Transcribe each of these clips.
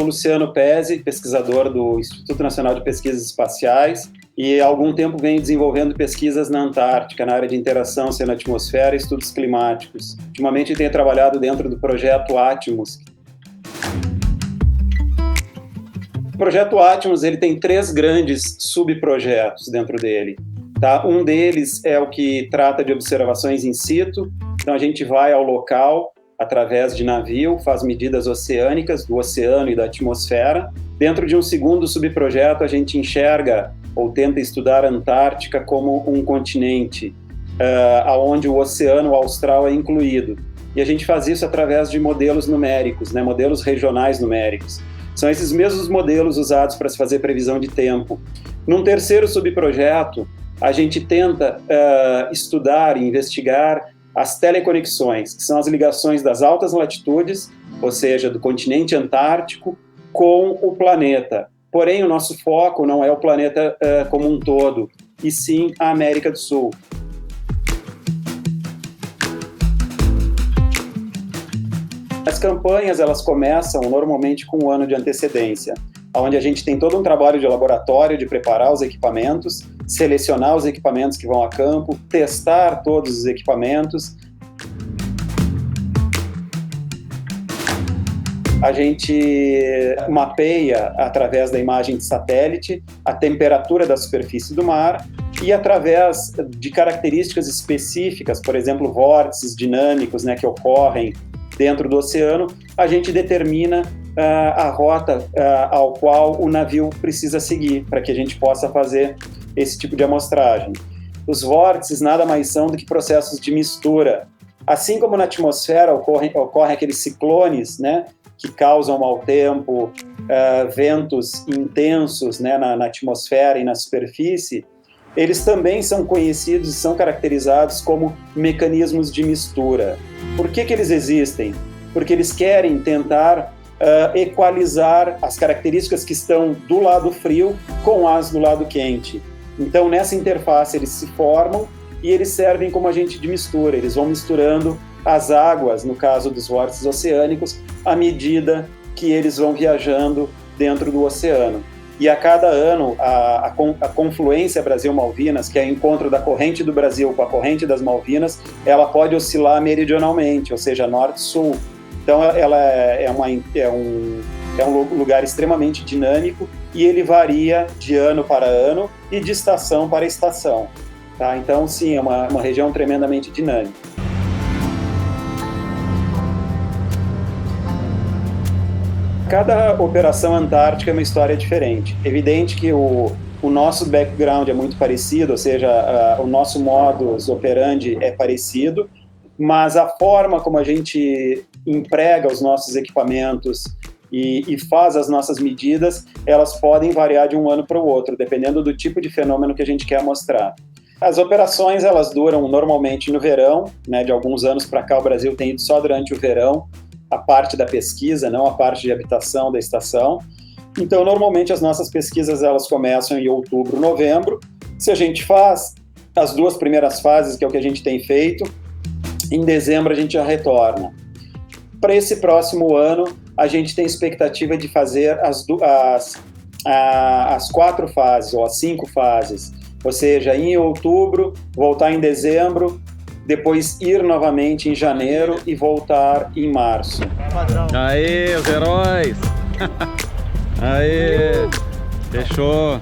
sou Luciano Pezzi, pesquisador do Instituto Nacional de Pesquisas Espaciais, e há algum tempo venho desenvolvendo pesquisas na Antártica, na área de interação oceano-atmosfera e estudos climáticos. Ultimamente tenho trabalhado dentro do projeto Atmos. O projeto Atmos ele tem 3 grandes subprojetos dentro dele. Tá? Um deles é o que trata de observações in situ, então a gente vai ao local através de navio, faz medidas oceânicas do oceano e da atmosfera. Dentro de um segundo subprojeto, a gente enxerga ou tenta estudar a Antártica como um continente, onde o oceano austral é incluído. E a gente faz isso através de modelos numéricos, né, modelos regionais numéricos. São esses mesmos modelos usados para se fazer previsão de tempo. Num terceiro subprojeto, a gente tenta estudar e investigar as teleconexões, que são as ligações das altas latitudes, ou seja, do continente antártico, com o planeta. Porém, o nosso foco não é o planeta como um todo, e sim a América do Sul. As campanhas elas começam normalmente com um ano de antecedência, onde a gente tem todo um trabalho de laboratório de preparar os equipamentos, selecionar os equipamentos que vão a campo, testar todos os equipamentos. A gente mapeia, através da imagem de satélite, a temperatura da superfície do mar e, através de características específicas, por exemplo, vórtices dinâmicos, né, que ocorrem dentro do oceano, a gente determina a rota ao qual o navio precisa seguir para que a gente possa fazer esse tipo de amostragem. Os vórtices nada mais são do que processos de mistura. Assim como na atmosfera ocorrem aqueles ciclones, né, que causam mau tempo, ventos intensos, né, na atmosfera e na superfície, eles também são conhecidos e são caracterizados como mecanismos de mistura. Por que eles existem? Porque eles querem tentar equalizar as características que estão do lado frio com as do lado quente. Então, nessa interface, eles se formam e eles servem como agente de mistura. Eles vão misturando as águas, no caso dos vórtices oceânicos, à medida que eles vão viajando dentro do oceano. E a cada ano, a confluência Brasil-Malvinas, que é o encontro da corrente do Brasil com a corrente das Malvinas, ela pode oscilar meridionalmente, ou seja, norte-sul. Então, ela é um lugar extremamente dinâmico e ele varia de ano para ano e de estação para estação. Tá? Então, sim, é uma região tremendamente dinâmica. Cada operação antártica é uma história diferente. Evidente que o nosso background é muito parecido, ou seja, o nosso modus operandi é parecido, mas a forma como a gente emprega os nossos equipamentos e faz as nossas medidas, elas podem variar de um ano para o outro, dependendo do tipo de fenômeno que a gente quer mostrar. As operações, elas duram normalmente no verão, né? De alguns anos para cá o Brasil tem ido só durante o verão, a parte da pesquisa, não a parte de habitação da estação. Então, normalmente as nossas pesquisas elas começam em outubro, novembro. Se a gente faz as 2 primeiras fases, que é o que a gente tem feito, em dezembro a gente já retorna. Para esse próximo ano, a gente tem expectativa de fazer as 4 fases, ou as 5 fases. Ou seja, ir em outubro, voltar em dezembro, depois ir novamente em janeiro e voltar em março. Aê, os heróis! Aê! Fechou!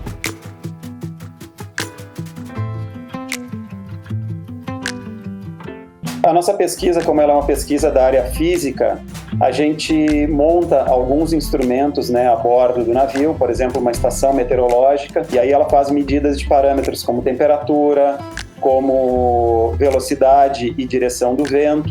A nossa pesquisa, como ela é uma pesquisa da área física, a gente monta alguns instrumentos, né, a bordo do navio, por exemplo, uma estação meteorológica, e aí ela faz medidas de parâmetros como temperatura, como velocidade e direção do vento.